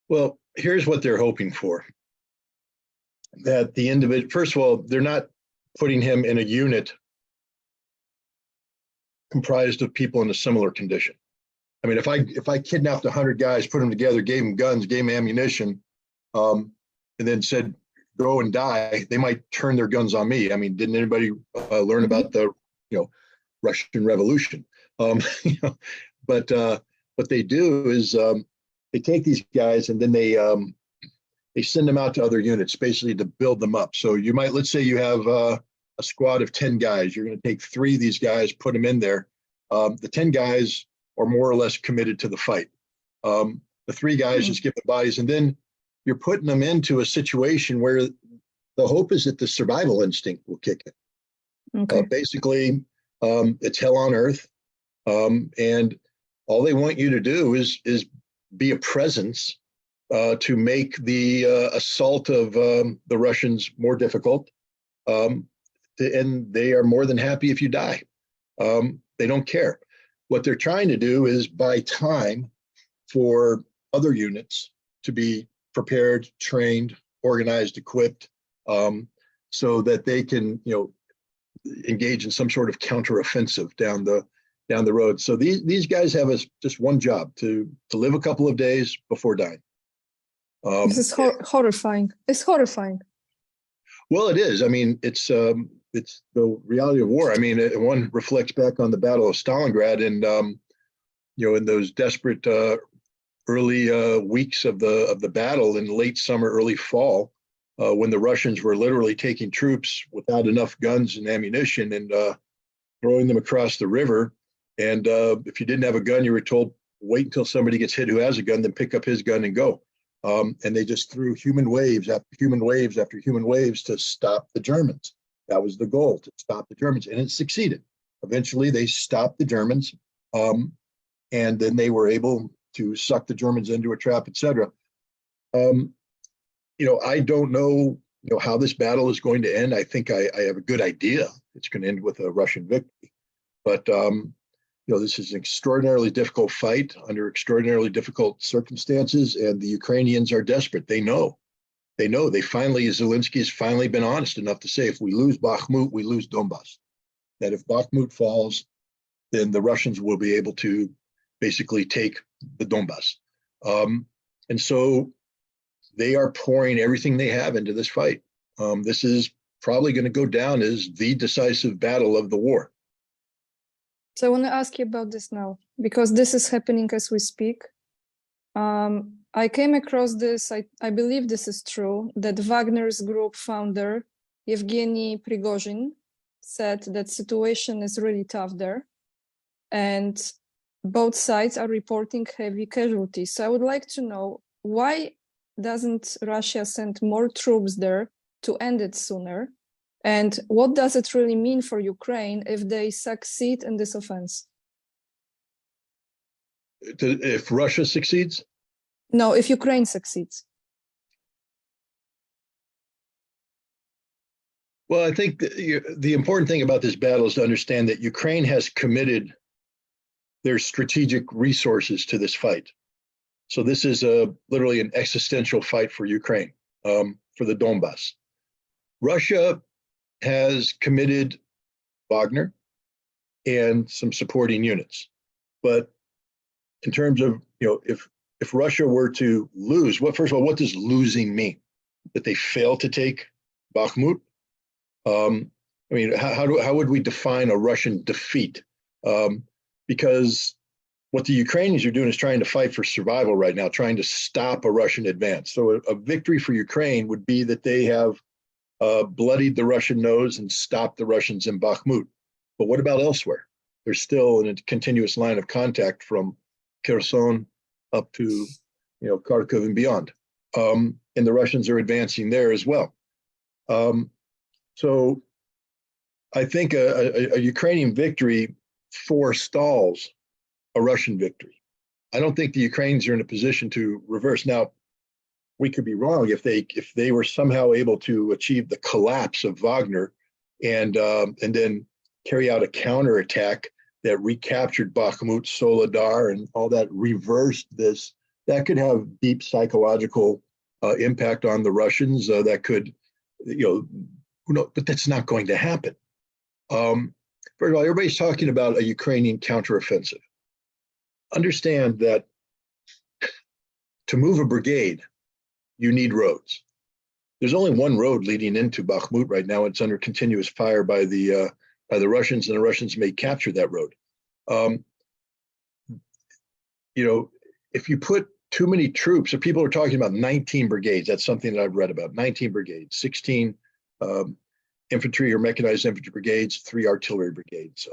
Well, here's what they're hoping for. That the individual, first of all, they're not putting him in a unit comprised of people in a similar condition. I mean, if I kidnapped 100 guys, put them together, gave them guns, gave them ammunition, and then said, go and die, they might turn their guns on me. I mean, didn't anybody learn about the, Russian Revolution? But what they do is they take these guys and then they send them out to other units, basically to build them up. So you might, let's say you have a squad of 10 guys. You're going to take 3 of these guys, put them in there. The 10 guys are more or less committed to the fight. The 3 guys just give the bodies, and then you're putting them into a situation where the hope is that the survival instinct will kick in. Okay. Basically, it's hell on earth, and all they want you to do is be a presence to make the assault of the Russians more difficult, and they are more than happy if you die. They don't care. What they're trying to do is buy time for other units to be prepared, trained, organized, equipped, so that they can, engage in some sort of counteroffensive down the road. So these guys have just one job: to live a couple of days before dying. This is horrifying. It's horrifying. Well, it is. I mean, it's the reality of war. I mean, one reflects back on the Battle of Stalingrad, and in those desperate early weeks of the battle in late summer, early fall, when the Russians were literally taking troops without enough guns and ammunition and throwing them across the river. And if you didn't have a gun, you were told, wait until somebody gets hit who has a gun, then pick up his gun and go. And they just threw human waves after human waves after human waves to stop the Germans. That was the goal, to stop the Germans, and it succeeded. Eventually, they stopped the Germans, and then they were able to suck the Germans into a trap, etc. I don't know, how this battle is going to end. I think I have a good idea. It's going to end with a Russian victory, but this is an extraordinarily difficult fight under extraordinarily difficult circumstances, and the Ukrainians are desperate. They know. Zelensky has finally been honest enough to say, if we lose Bakhmut, we lose Donbass. That if Bakhmut falls, then the Russians will be able to basically take the Donbass. And so they are pouring everything they have into this fight. This is probably going to go down as the decisive battle of the war. So I want to ask you about this now, because this is happening as we speak. I came across this, I believe this is true, that Wagner's group founder, Yevgeny Prigozhin, said that situation is really tough there. And both sides are reporting heavy casualties. So I would like to know, why doesn't Russia send more troops there to end it sooner? And what does it really mean for Ukraine if they succeed in this offense? If Russia succeeds? No, if Ukraine succeeds. Well, I think the important thing about this battle is to understand that Ukraine has committed their strategic resources to this fight. So this is literally an existential fight for Ukraine, for the Donbass. Russia has committed Wagner and some supporting units. But in terms of, if Russia were to lose, first of all, what does losing mean? That they fail to take Bakhmut? How would we define a Russian defeat? Because what the Ukrainians are doing is trying to fight for survival right now, trying to stop a Russian advance. So a victory for Ukraine would be that they have bloodied the Russian nose and stopped the Russians in Bakhmut. But what about elsewhere? There's still a continuous line of contact from Kherson up to Kharkiv and beyond. And the Russians are advancing there as well. So I think a Ukrainian victory forestalls a Russian victory. I don't think the Ukrainians are in a position to reverse. Now, we could be wrong if they were somehow able to achieve the collapse of Wagner and then carry out a counterattack that recaptured Bakhmut, Soledar, and all that, reversed this that could have deep psychological impact on the Russians. That could, who knows, but that's not going to happen. First of all, everybody's talking about a Ukrainian counteroffensive. Understand that to move a brigade, you need roads. There's only one road leading into Bakhmut right now. It's under continuous fire by the Russians, and the Russians may capture that road. If you put too many troops, or people are talking about 19 brigades, that's something that I've read about, 19 brigades, 16 infantry or mechanized infantry brigades, 3 artillery brigades.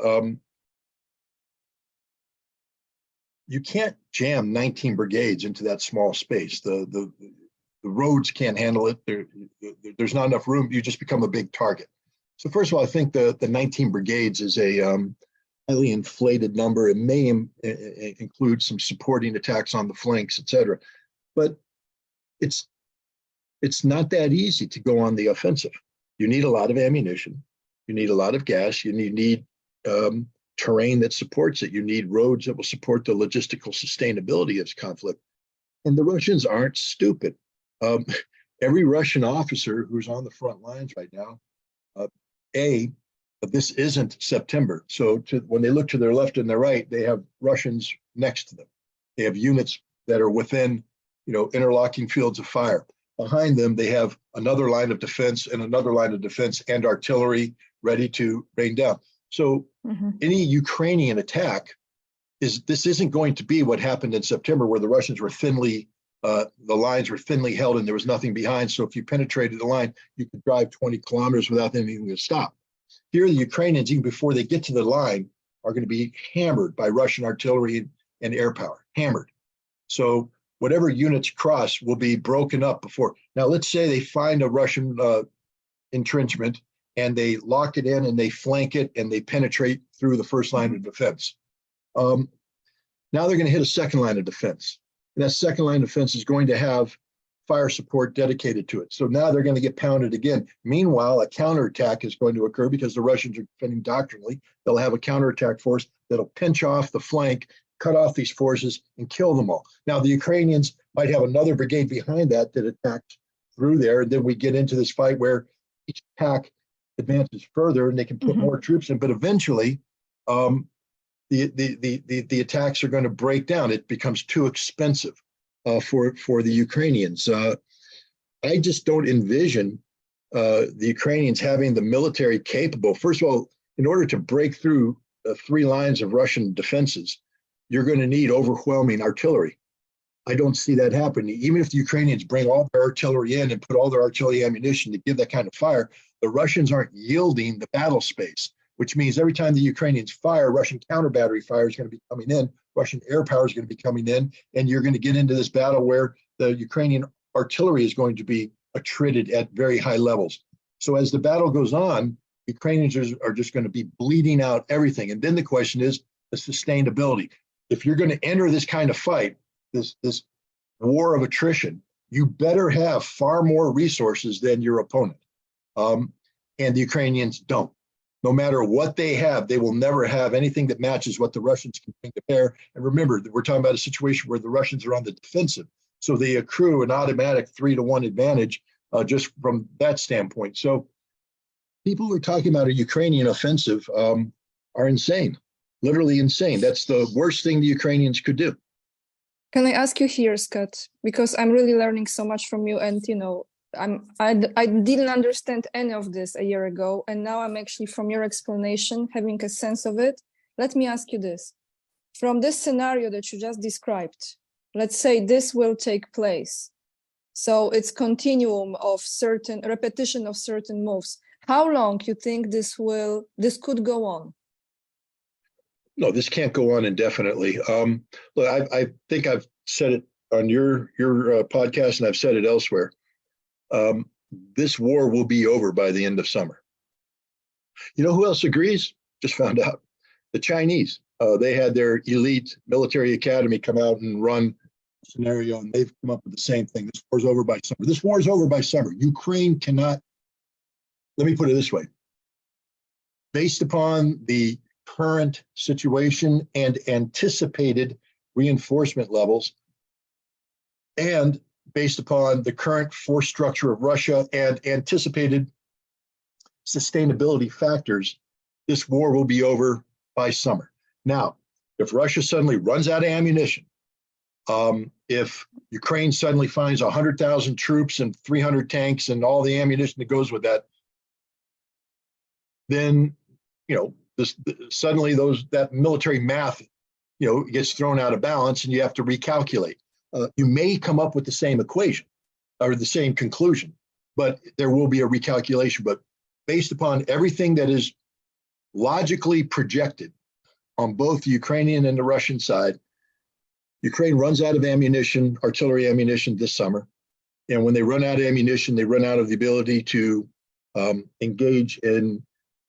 You can't jam 19 brigades into that small space. The roads can't handle it. There's not enough room. You just become a big target. So first of all, I think the 19 brigades is a highly inflated number. It may include some supporting attacks on the flanks, et cetera. But it's not that easy to go on the offensive. You need a lot of ammunition. You need a lot of gas. You need terrain that supports it. You need roads that will support the logistical sustainability of this conflict. And the Russians aren't stupid. Every Russian officer who's on the front lines right now, this isn't September. So when they look to their left and their right, they have Russians next to them. They have units that are within, interlocking fields of fire. Behind them, they have another line of defense and another line of defense and artillery ready to rain down. So any Ukrainian attack this isn't going to be what happened in September, where the Russians were the lines were thinly held and there was nothing behind. So if you penetrated the line, you could drive 20 kilometers without anything to stop. Here, the Ukrainians, even before they get to the line, are going to be hammered by Russian artillery and air power, hammered. So whatever units cross will be broken up before. Now, let's say they find a Russian entrenchment and they lock it in and they flank it and they penetrate through the first line of defense. Now they're going to hit a second line of defense. And that second line of defense is going to have fire support dedicated to it. So now they're going to get pounded again. Meanwhile, a counterattack is going to occur because the Russians are defending doctrinally. They'll have a counterattack force that'll pinch off the flank, cut off these forces, and kill them all. Now, the Ukrainians might have another brigade behind that attacks through there. And then we get into this fight where each attack advances further and they can put more troops in. But eventually, the attacks are going to break down. It becomes too expensive for the Ukrainians. I just don't envision the Ukrainians having the military capable. First of all, in order to break through 3 lines of Russian defenses, you're going to need overwhelming artillery. I don't see that happening. Even if the Ukrainians bring all their artillery in and put all their artillery ammunition to give that kind of fire, the Russians aren't yielding the battle space, which means every time the Ukrainians fire, Russian counter battery fire is going to be coming in, Russian air power is going to be coming in, and you're going to get into this battle where the Ukrainian artillery is going to be attrited at very high levels. So as the battle goes on, Ukrainians are just going to be bleeding out everything. And then the question is the sustainability. If you're going to enter this kind of fight, this war of attrition, you better have far more resources than your opponent. And the Ukrainians don't. No matter what they have, they will never have anything that matches what the Russians can bring to bear. And remember, we're talking about a situation where the Russians are on the defensive. So they accrue an automatic 3-to-1 advantage just from that standpoint. So people who are talking about a Ukrainian offensive are insane, literally insane. That's the worst thing the Ukrainians could do. Can I ask you here, Scott, because I'm really learning so much from you, and I didn't understand any of this a year ago, and now I'm actually, from your explanation, having a sense of it. Let me ask you this. From this scenario that you just described, let's say this will take place. So it's continuum of certain repetition of certain moves. How long you think this could go on? No, this can't go on indefinitely. Look, I think I've said it on your podcast, and I've said it elsewhere. This war will be over by the end of summer. You know who else agrees? Just found out. The Chinese. They had their elite military academy come out and run a scenario, and they've come up with the same thing. This war's over by summer. This war is over by summer. Ukraine cannot, let me put it this way. Based upon the current situation and anticipated reinforcement levels, And based upon the current force structure of Russia and anticipated sustainability factors, this war will be over by summer. Now, if Russia suddenly runs out of ammunition, if Ukraine suddenly finds 100,000 troops and 300 tanks and all the ammunition that goes with that, then suddenly that military math gets thrown out of balance, and you have to recalculate. You may come up with the same equation or the same conclusion, but there will be a recalculation. But based upon everything that is logically projected on both the Ukrainian and the Russian side, Ukraine runs out of ammunition, artillery ammunition this summer. And when they run out of ammunition, they run out of the ability to engage in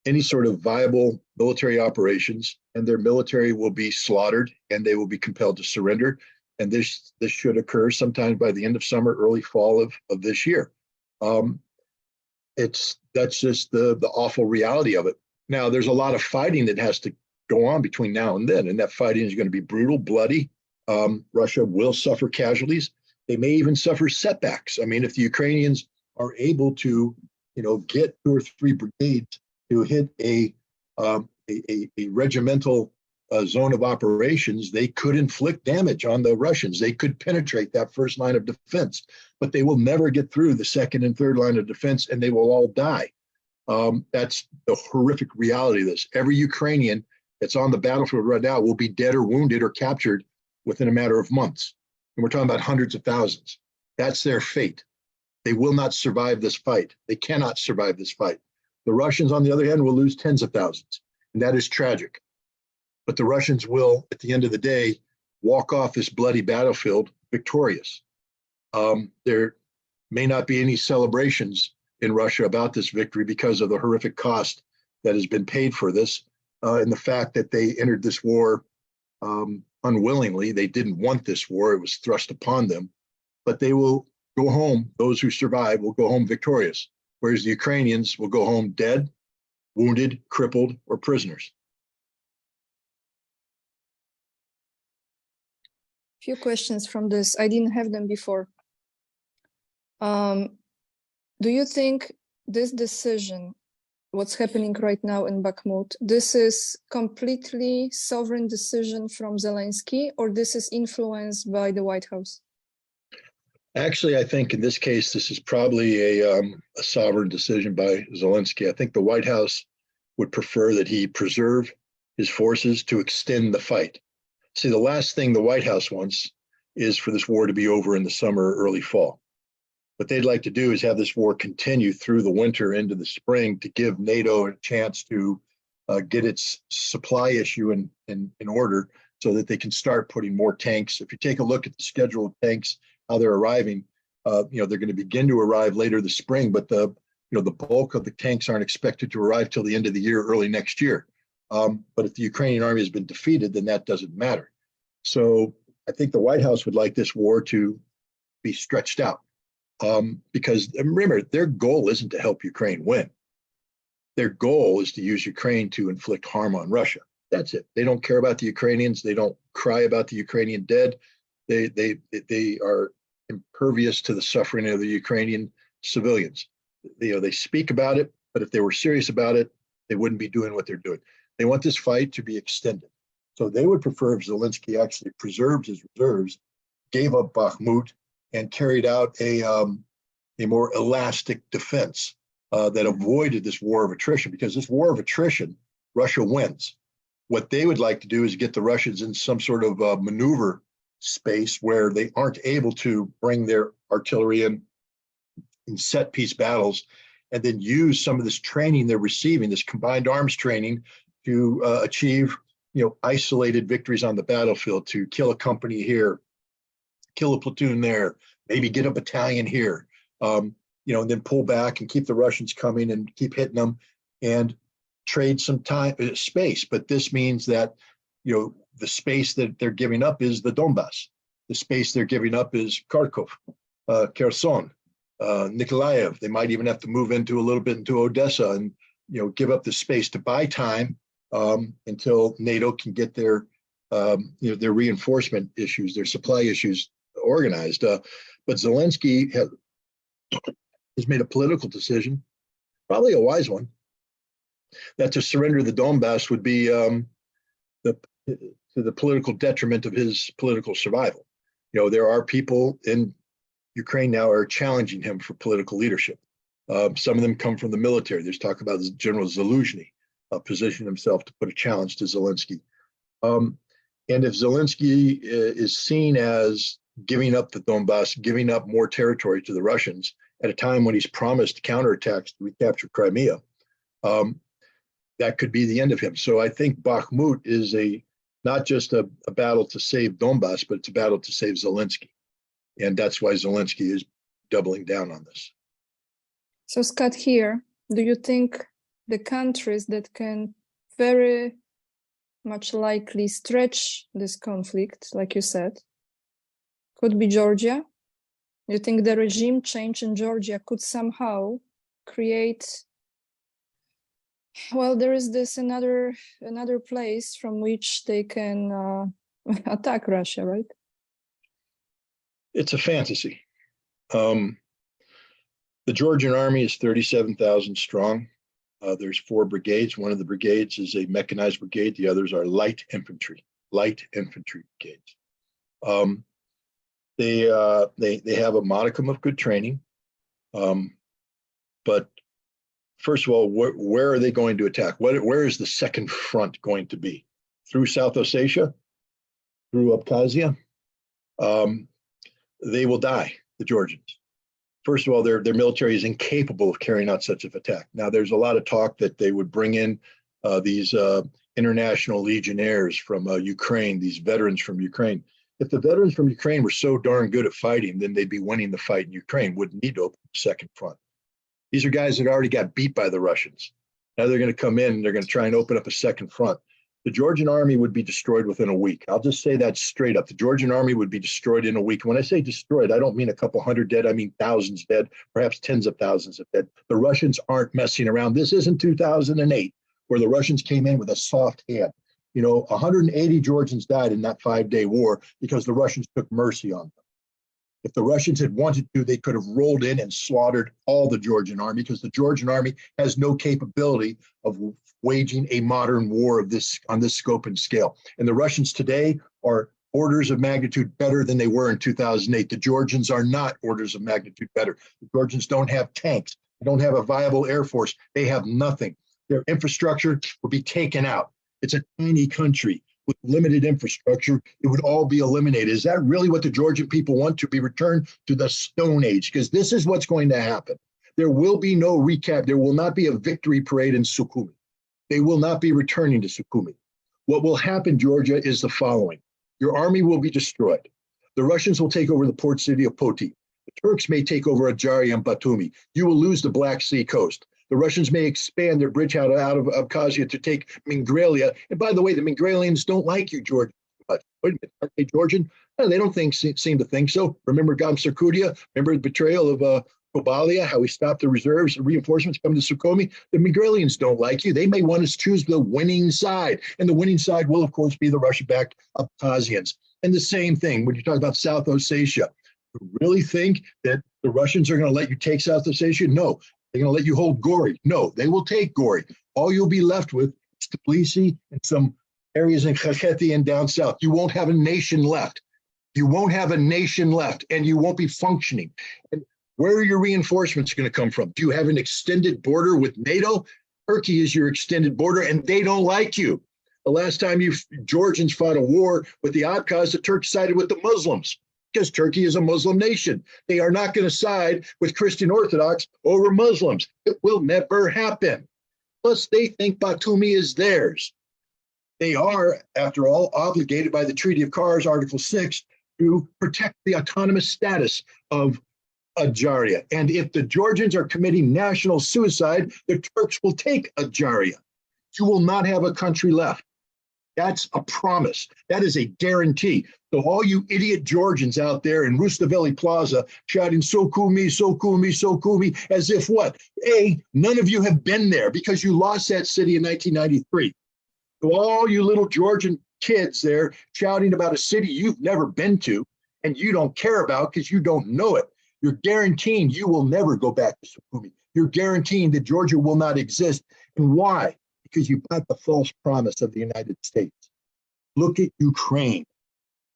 any sort of viable military operations, and their military will be slaughtered and they will be compelled to surrender. And this should occur sometime by the end of summer, early fall of this year. That's just the awful reality of it. Now, there's a lot of fighting that has to go on between now and then, and that fighting is going to be brutal, bloody. Russia will suffer casualties. They may even suffer setbacks. I mean, if the Ukrainians are able to, get 2 or 3 brigades to hit a regimental zone of operations, they could inflict damage on the Russians. They could penetrate that first line of defense, but they will never get through the second and third line of defense, and they will all die. That's the horrific reality of this. Every Ukrainian that's on the battlefield right now will be dead or wounded or captured within a matter of months. And we're talking about hundreds of thousands. That's their fate. They will not survive this fight. They cannot survive this fight. The Russians, on the other hand, will lose tens of thousands, and that is tragic. But the Russians will, at the end of the day, walk off this bloody battlefield victorious. There may not be any celebrations in Russia about this victory because of the horrific cost that has been paid for this, and the fact that they entered this war unwillingly. They didn't want this war. It was thrust upon them. But they will go home. Those who survive will go home victorious, whereas the Ukrainians will go home dead, wounded, crippled, or prisoners. Few questions from this. I didn't have them before. Do you think this decision, what's happening right now in Bakhmut, this is completely sovereign decision from Zelensky, or this is influenced by the White House? Actually, I think in this case, this is probably a sovereign decision by Zelensky. I think the White House would prefer that he preserve his forces to extend the fight. See, the last thing the White House wants is for this war to be over in the summer or early fall. What they'd like to do is have this war continue through the winter into the spring to give NATO a chance to get its supply issue in order so that they can start putting more tanks. If you take a look at the schedule of tanks, how they're arriving, they're going to begin to arrive later this spring, but the bulk of the tanks aren't expected to arrive till the end of the year, early next year. But if the Ukrainian army has been defeated, then that doesn't matter. So I think the White House would like this war to be stretched out because remember, their goal isn't to help Ukraine win. Their goal is to use Ukraine to inflict harm on Russia. That's it. They don't care about the Ukrainians. They don't cry about the Ukrainian dead. They are impervious to the suffering of the Ukrainian civilians. They speak about it, but if they were serious about it, they wouldn't be doing what they're doing. They want this fight to be extended. So they would prefer if Zelensky actually preserved his reserves, gave up Bakhmut, and carried out a more elastic defense that avoided this war of attrition, because this war of attrition, Russia wins. What they would like to do is get the Russians in some sort of maneuver space where they aren't able to bring their artillery in set piece battles, and then use some of this training they're receiving, this combined arms training, to achieve isolated victories on the battlefield, to kill a company here, kill a platoon there, maybe get a battalion here, and then pull back and keep the Russians coming and keep hitting them and trade some space. But this means that the space that they're giving up is the Donbass. The space they're giving up is Kharkov, Kherson, Nikolaev. They might even have to move into a little bit into Odessa and give up the space to buy time until NATO can get their reinforcement issues, their supply issues organized. But Zelensky has made a political decision, probably a wise one, that to surrender the Donbass would be to the political detriment of his political survival. You know, there are people in Ukraine now are challenging him for political leadership. Some of them come from the military. There's talk about General Zaluzhny positioning himself to put a challenge to Zelensky. And if Zelensky is seen as giving up the Donbass, giving up more territory to the Russians at a time when he's promised counterattacks to recapture Crimea, that could be the end of him. So I think Bakhmut is not just a battle to save Donbass, but it's a battle to save Zelensky. And that's why Zelensky is doubling down on this. So Scott, here, do you think the countries that can very much likely stretch this conflict, like you said, could be Georgia? You think the regime change in Georgia could somehow create, well, there is this another place from which they can attack Russia, right? It's a fantasy. The Georgian army is 37,000 strong. There's 4 brigades. One of the brigades is a mechanized brigade. The others are light infantry brigades. They have a modicum of good training. But first of all, where are they going to attack? Where is the second front going to be? Through South Ossetia? Through Abkhazia? They will die, the Georgians. First of all, their military is incapable of carrying out such an attack. Now, there's a lot of talk that they would bring in these international legionnaires from Ukraine, these veterans from Ukraine. If the veterans from Ukraine were so darn good at fighting, then they'd be winning the fight in Ukraine, wouldn't need to open the second front. These are guys that already got beat by the Russians. Now they're going to come in and they're going to try and open up a second front. The Georgian army would be destroyed within a week. I'll just say that straight up. The Georgian army would be destroyed in a week. When I say destroyed, I don't mean a couple hundred dead. I mean thousands dead, perhaps tens of thousands of dead. The Russians aren't messing around. This isn't 2008, where the Russians came in with a soft hand. You know, 180 Georgians died in that 5-day war because the Russians took mercy on them. If the Russians had wanted to, they could have rolled in and slaughtered all the Georgian army, because the Georgian army has no capability of waging a modern war of this on this scope and scale. And the Russians today are orders of magnitude better than they were in 2008. The Georgians are not orders of magnitude better. The Georgians don't have tanks. They don't have a viable air force. They have nothing. Their infrastructure will be taken out. It's a tiny country with limited infrastructure. It would all be eliminated. Is that really what the Georgian people want, to be returned to the Stone Age? Because this is what's going to happen. There will be no recap. There will not be a victory parade in Sukhumi. They will not be returning to Sukhumi. What will happen, Georgia, is the following. Your army will be destroyed. The Russians will take over the port city of Poti. The Turks may take over Adjari and Batumi. You will lose the Black Sea coast. The Russians may expand their bridge out of Abkhazia to take Mingralia. And by the way, the Mingrelians don't like you, Georgia. Wait a minute, aren't they Georgian? No, they don't seem to think so. Remember Gamsarkudia? Remember the betrayal of Kobalia, how we stopped the reserves, reinforcements coming to Sukhumi? The Mingrelians don't like you. They may want to choose the winning side. And the winning side will, of course, be the Russian-backed Abkhazians. And the same thing when you talk about South Ossetia. You really think that the Russians are going to let you take South Ossetia? No. They're going to let you hold Gori? No, they will take Gori. All you'll be left with is Tbilisi and some areas in Kakheti and down south. You won't have a nation left. You won't have a nation left, and you won't be functioning. And where are your reinforcements going to come from? Do you have an extended border with NATO? Turkey is your extended border, and they don't like you. The last time you Georgians fought a war with the Abkhaz, the Turks sided with the Muslims, because Turkey is a Muslim nation. They are not going to side with Christian Orthodox over Muslims. It will never happen. Plus, they think Batumi is theirs. They are, after all, obligated by the Treaty of Kars, Article 6, to protect the autonomous status of Adjaria. And if the Georgians are committing national suicide, the Turks will take Adjaria. You will not have a country left. That's a promise. That is a guarantee. So all you idiot Georgians out there in Rustaveli Plaza shouting, Sukhumi, Sukhumi, Sukhumi, as if what? A, none of you have been there because you lost that city in 1993. So all you little Georgian kids there shouting about a city you've never been to, and you don't care about because you don't know it. You're guaranteeing you will never go back to Sukhumi. You're guaranteeing that Georgia will not exist. And why? Because you bought the false promise of the United States. Look at Ukraine.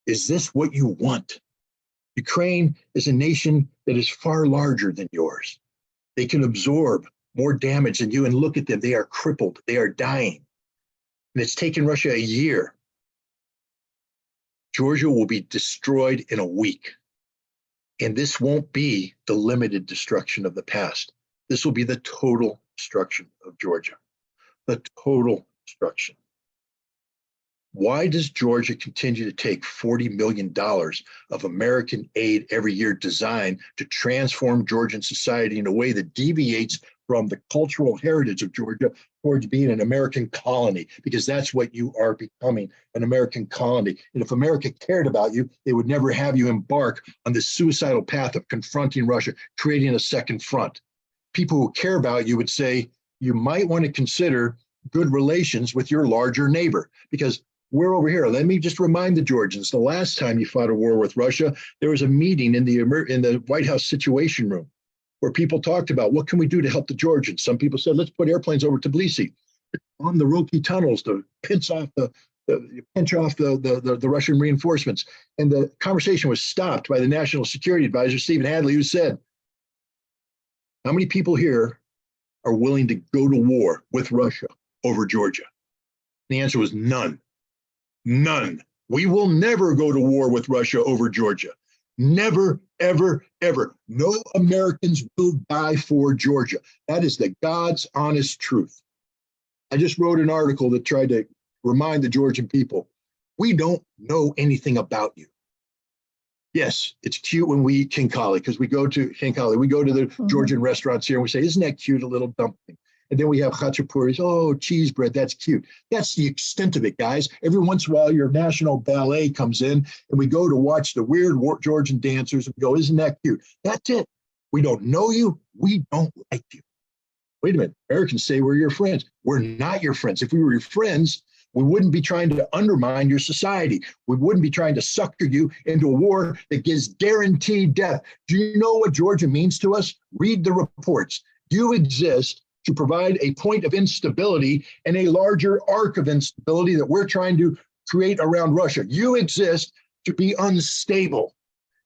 Is this what you want? Ukraine is a nation that is far larger than yours. They can absorb more damage than you, and look at them. They are crippled. They are dying. And it's taken Russia a year. Georgia will be destroyed in a week. And this won't be the limited destruction of the past. This will be the total destruction of Georgia. The total destruction. Why does Georgia continue to take $40 million of American aid every year designed to transform Georgian society in a way that deviates from the cultural heritage of Georgia towards being an American colony? Because that's what you are becoming, an American colony. And if America cared about you, they would never have you embark on this suicidal path of confronting Russia, creating a second front. People who care about you would say, you might want to consider good relations with your larger neighbor, because we're over here. Let me just remind the Georgians, the last time you fought a war with Russia, there was a meeting in the White House Situation Room where people talked about what can we do to help the Georgians. Some people said, let's put airplanes over Tbilisi, on the Roki tunnels to pinch off the Russian reinforcements. And the conversation was stopped by the National Security Advisor, Stephen Hadley, who said, how many people here are willing to go to war with Russia over Georgia? And the answer was none. None. We will never go to war with Russia over Georgia. Never, ever, ever. No Americans will die for Georgia. That is the God's honest truth. I just wrote an article that tried to remind the Georgian people, we don't know anything about you. Yes, it's cute when we eat khinkali, because we go to khinkali, we go to the Georgian restaurants here and we say, isn't that cute, a little dumpling? And then we have chachapuris. Oh, cheese bread, that's cute. That's the extent of it, guys. Every once in a while, your national ballet comes in and we go to watch the weird Georgian dancers and we go, isn't that cute? That's it. We don't know you. We don't like you. Wait a minute. Americans say we're your friends. We're not your friends. If we were your friends, we wouldn't be trying to undermine your society. We wouldn't be trying to sucker you into a war that gives guaranteed death. Do you know what Georgia means to us? Read the reports. You exist to provide a point of instability and a larger arc of instability that we're trying to create around Russia. You exist to be unstable.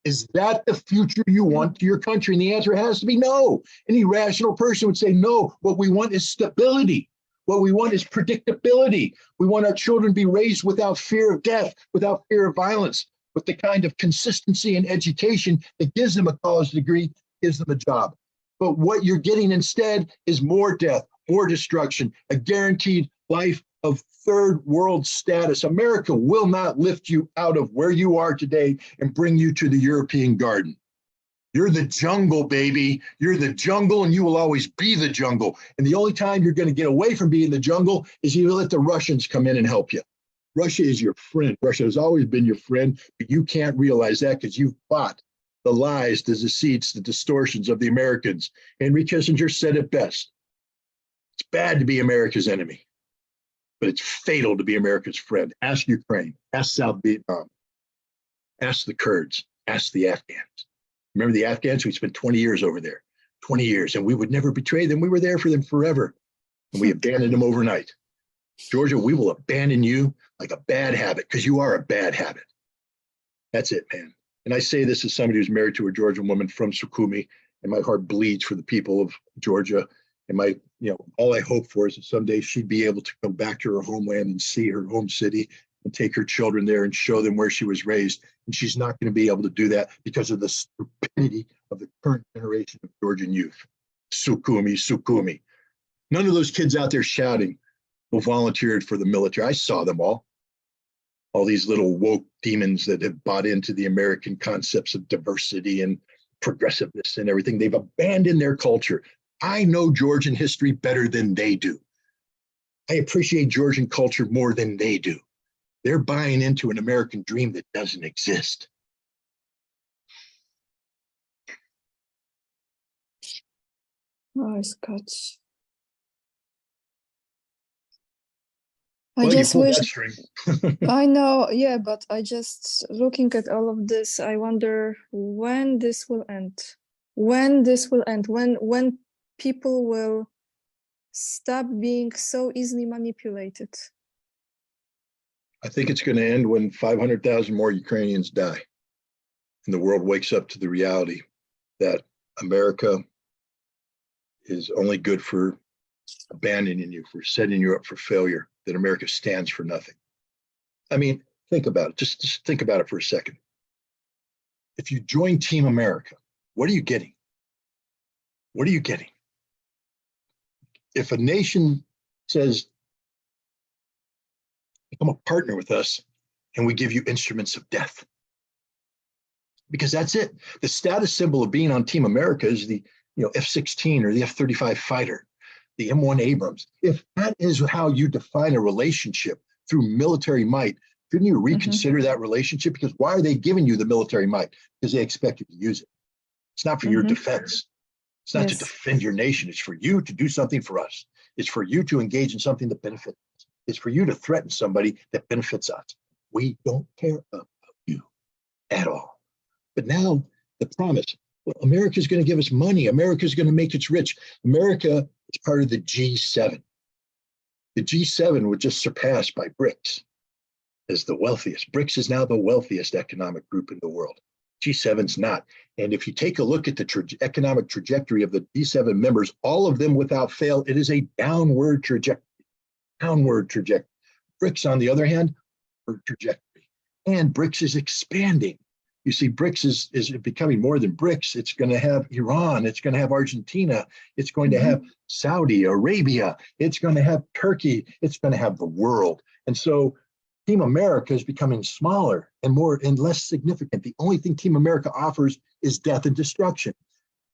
Is that the future you want to your country? And the answer has to be no. Any rational person would say no. What we want is stability. What we want is predictability. We want our children to be raised without fear of death, without fear of violence, with the kind of consistency in education that gives them a college degree, gives them a job. But what you're getting instead is more death, more destruction, a guaranteed life of third world status. America will not lift you out of where you are today and bring you to the European garden. You're the jungle, baby. You're the jungle, and you will always be the jungle. And the only time you're going to get away from being the jungle is you let the Russians come in and help you. Russia is your friend. Russia has always been your friend, but you can't realize that because you've bought the lies, the deceits, the distortions of the Americans. Henry Kissinger said it best. It's bad to be America's enemy, but it's fatal to be America's friend. Ask Ukraine, ask South Vietnam, ask the Kurds, ask the Afghans. Remember the Afghans? We spent 20 years over there, 20 years, and we would never betray them. We were there for them forever, and we abandoned them overnight. Georgia, we will abandon you like a bad habit because you are a bad habit. That's it, man. And I say this as somebody who's married to a Georgian woman from Sukhumi, and my heart bleeds for the people of Georgia. And all I hope for is that someday she'd be able to come back to her homeland and see her home city and take her children there and show them where she was raised. And she's not going to be able to do that because of the stupidity of the current generation of Georgian youth. Sukhumi, Sukhumi. None of those kids out there shouting who volunteered for the military. I saw them all these little woke demons that have bought into the American concepts of diversity and progressiveness and everything. They've abandoned their culture. I know Georgian history better than they do. I appreciate Georgian culture more than they do. They're buying into an American dream that doesn't exist. Oh, Scott. I Well, you just pulled wish that string. I know, yeah, but I just looking at all of this, I wonder when this will end. When this will end, when people will stop being so easily manipulated. I think it's going to end when 500,000 more Ukrainians die and the world wakes up to the reality that America is only good for abandoning you, for setting you up for failure, that America stands for nothing. I mean, think about it. Just think about it for a second. If you join Team America, what are you getting? What are you getting? If a nation says, become a partner with us, and we give you instruments of death, because that's it. The status symbol of being on Team America is the F-16 or the F-35 fighter, the M1 Abrams. If that is how you define a relationship through military might, shouldn't you reconsider that relationship? Because why are they giving you the military might? Because they expect you to use it. It's not for your defense. It's not to defend your nation. It's for you to do something for us. It's for you to engage in something that benefits us. It's for you to threaten somebody that benefits us. We don't care about you at all. But now the promise, well, America is going to give us money. America is going to make us rich. America is part of the G7. The G7 was just surpassed by BRICS as the wealthiest. BRICS is now the wealthiest economic group in the world. G7's not. And if you take a look at the economic trajectory of the G7 members, all of them without fail, it is a downward trajectory. Downward trajectory. BRICS, on the other hand, trajectory. And BRICS is expanding. You see, BRICS is becoming more than BRICS. It's going to have Iran. It's going to have Argentina. It's going to have Saudi Arabia. It's going to have Turkey. It's going to have the world. And so Team America is becoming smaller and more and less significant. The only thing Team America offers is death and destruction.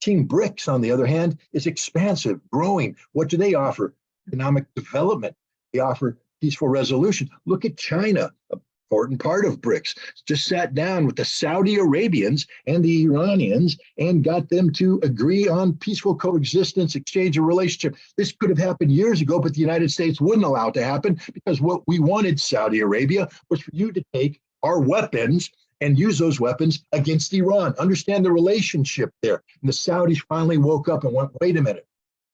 Team BRICS, on the other hand, is expansive, growing. What do they offer? Economic development. They offer peaceful resolution. Look at China, an important part of BRICS. Just sat down with the Saudi Arabians and the Iranians and got them to agree on peaceful coexistence, exchange of relationship. This could have happened years ago, but the United States wouldn't allow it to happen because what we wanted Saudi Arabia was for you to take our weapons and use those weapons against Iran. Understand the relationship there. And the Saudis finally woke up and went, wait a minute,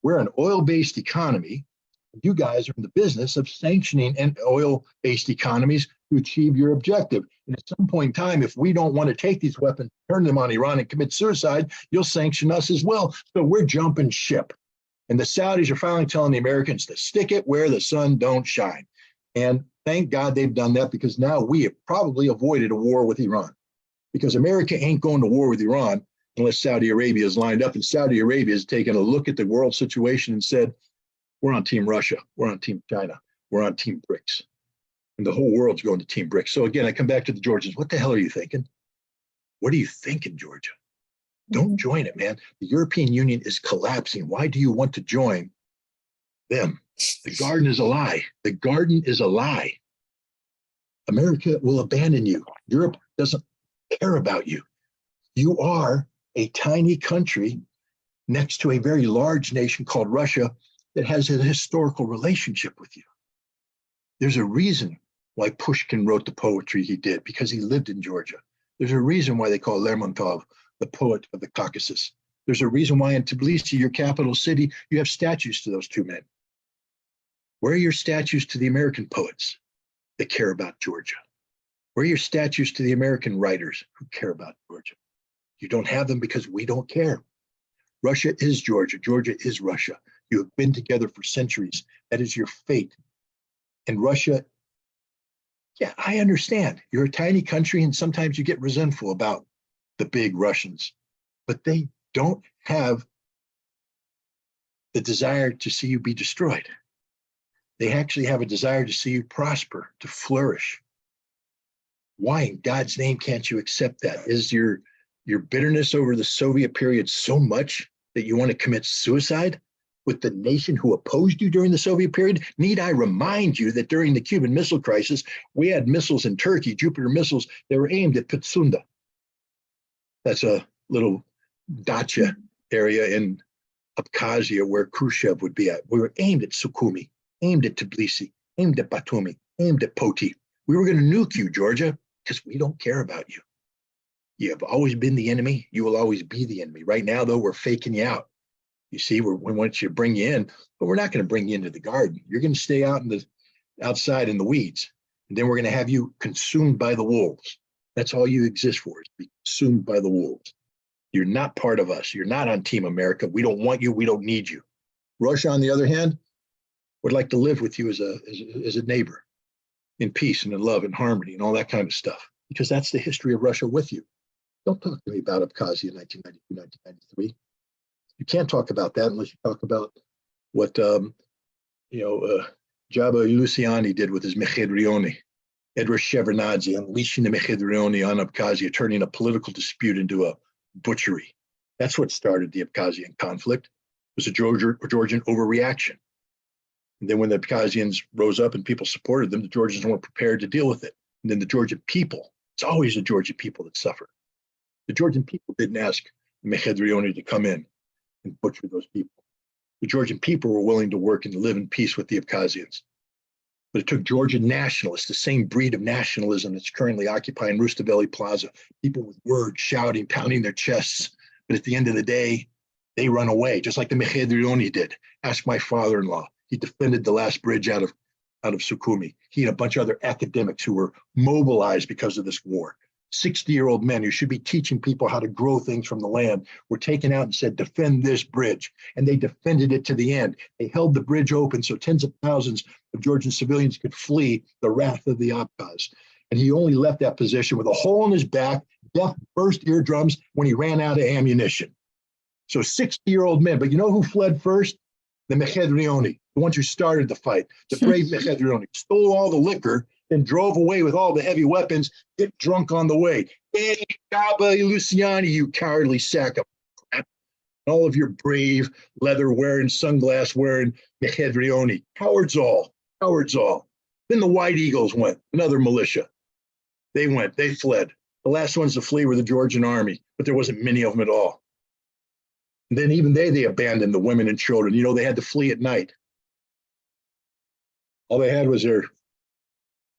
we're an oil-based economy. You guys are in the business of sanctioning and oil-based economies to achieve your objective. And at some point in time, if we don't want to take these weapons, turn them on Iran and commit suicide, you'll sanction us as well. So we're jumping ship. And the Saudis are finally telling the Americans to stick it where the sun don't shine. And thank God they've done that, because now we have probably avoided a war with Iran, because America ain't going to war with Iran unless Saudi Arabia is lined up. And Saudi Arabia has taken a look at the world situation and said, we're on Team Russia. We're on Team China. We're on Team BRICS. And the whole world's going to Team BRICS. So again, I come back to the Georgians. What the hell are you thinking? What are you thinking, Georgia? Don't join it, man. The European Union is collapsing. Why do you want to join them? The garden is a lie. The garden is a lie. America will abandon you. Europe doesn't care about you. You are a tiny country next to a very large nation called Russia that has a historical relationship with you. There's a reason why Pushkin wrote the poetry he did, because he lived in Georgia. There's a reason why they call Lermontov the poet of the Caucasus. There's a reason why in Tbilisi, your capital city, you have statues to those two men. Where are your statues to the American poets that care about Georgia? Where are your statues to the American writers who care about Georgia? You don't have them because we don't care. Russia is Georgia. Georgia is Russia. You have been together for centuries. That is your fate. And Russia, yeah, I understand. You're a tiny country and sometimes you get resentful about the big Russians, but they don't have the desire to see you be destroyed. They actually have a desire to see you prosper, to flourish. Why in God's name can't you accept that? Is your bitterness over the Soviet period so much that you want to commit suicide with the nation who opposed you during the Soviet period? Need I remind you that during the Cuban Missile Crisis, we had missiles in Turkey, Jupiter missiles, that were aimed at Pitsunda. That's a little dacha area in Abkhazia where Khrushchev would be at. We were aimed at Sukhumi, aimed at Tbilisi, aimed at Batumi, aimed at Poti. We were going to nuke you, Georgia, because we don't care about you. You have always been the enemy. You will always be the enemy. Right now, though, we're faking you out. You see, we want you to bring you in, but we're not going to bring you into the garden. You're going to stay outside in the weeds. And then we're going to have you consumed by the wolves. That's all you exist for, is to be consumed by the wolves. You're not part of us. You're not on Team America. We don't want you. We don't need you. Russia, on the other hand, would like to live with you as a neighbor in peace and in love and harmony and all that kind of stuff, because that's the history of Russia with you. Don't talk to me about Abkhazia in 1992, 1993. You can't talk about that unless you talk about what Jabba Luciani did with his Mechedrioni. Edward Shevardnadze unleashing the Mechedrioni on Abkhazia, turning a political dispute into a butchery. That's what started the Abkhazian conflict. It was a Georgian overreaction. And then when the Abkhazians rose up and people supported them, the Georgians weren't prepared to deal with it. And then the Georgian people, it's always the Georgian people that suffer. The Georgian people didn't ask the Mechedrioni to come in and butcher those people. The Georgian people were willing to work and live in peace with the Abkhazians. But it took Georgian nationalists, the same breed of nationalism that's currently occupying Rustaveli Plaza, people with words, shouting, pounding their chests. But at the end of the day, they run away, just like the Mechedrioni did. Ask my father-in-law. He defended the last bridge out of Sukhumi. He and a bunch of other academics who were mobilized because of this war. 60-year-old men who should be teaching people how to grow things from the land were taken out and said, defend this bridge. And they defended it to the end. They held the bridge open so tens of thousands of Georgian civilians could flee the wrath of the Abkhaz. And he only left that position with a hole in his back, deaf, burst eardrums when he ran out of ammunition. So 60-year-old men, but you know who fled first? The Mechedrioni, the ones who started the fight. The brave Mechedrioni stole all the liquor, then drove away with all the heavy weapons, get drunk on the way. Hey, Jabba Luciani, you cowardly sack of crap. All of your brave, leather-wearing, sunglass-wearing Mechedrioni. Cowards all, cowards all. Then the White Eagles went, another militia. They fled. The last ones to flee were the Georgian army, but there wasn't many of them at all. And then even they abandoned the women and children. You know, they had to flee at night. All they had was their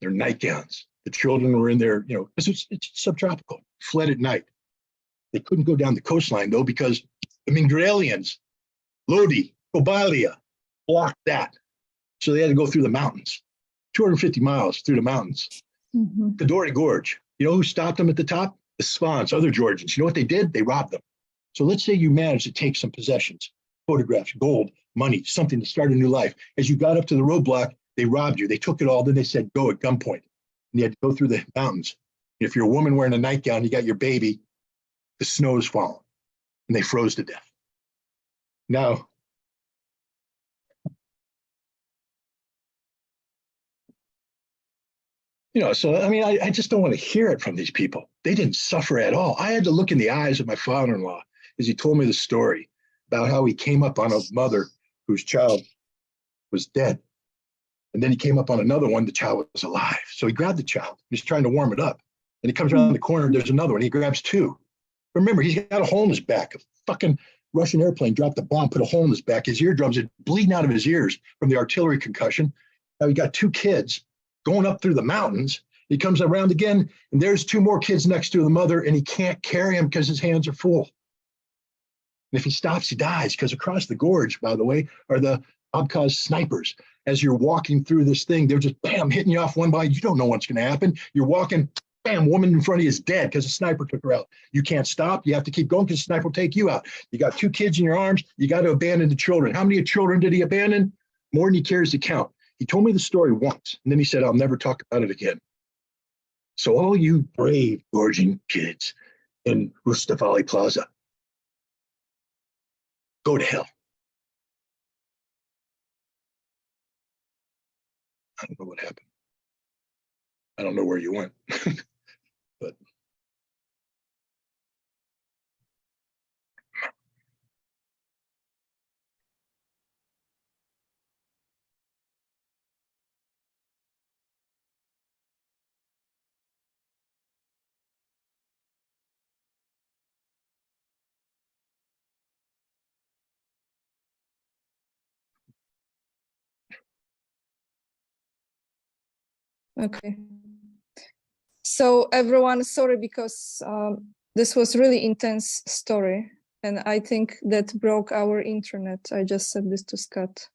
nightgowns. The children were in their, because it's subtropical, fled at night. They couldn't go down the coastline, though, because the Mingrelians, Lodi, Kobalia, blocked that. So they had to go through the mountains, 250 miles through the mountains. Mm-hmm. Kadori Gorge. You know who stopped them at the top? The Svans, other Georgians. You know what they did? They robbed them. So let's say you managed to take some possessions, photographs, gold, money, something to start a new life. As you got up to the roadblock, they robbed you. They took it all. Then they said, go at gunpoint. And you had to go through the mountains. And if you're a woman wearing a nightgown, you got your baby, the snow is falling. And they froze to death. Now, so, I mean, I just don't want to hear it from these people. They didn't suffer at all. I had to look in the eyes of my father-in-law as he told me the story about how he came up on a mother whose child was dead. And then he came up on another one, the child was alive. So he grabbed the child. He's trying to warm it up. And he comes around the corner, there's another one. He grabs two. Remember, he's got a hole in his back. A fucking Russian airplane dropped a bomb, put a hole in his back. His eardrums are bleeding out of his ears from the artillery concussion. Now he got two kids going up through the mountains. He comes around again, and there's two more kids next to the mother, and he can't carry him because his hands are full. And if he stops, he dies, because across the gorge, by the way, are the Abkhaz snipers. As you're walking through this thing, they're just, bam, hitting you off one by. You don't know what's going to happen. You're walking, bam, woman in front of you is dead because the sniper took her out. You can't stop. You have to keep going because the sniper will take you out. You got two kids in your arms. You got to abandon the children. How many children did he abandon? More than he cares to count. He told me the story once, and then he said, I'll never talk about it again. So all you brave Georgian kids in Rustaveli Plaza, go to hell. I don't know what happened. I don't know where you went, but Okay. So everyone, sorry, because this was really intense story, and I think that broke our internet. I just said this to Scott.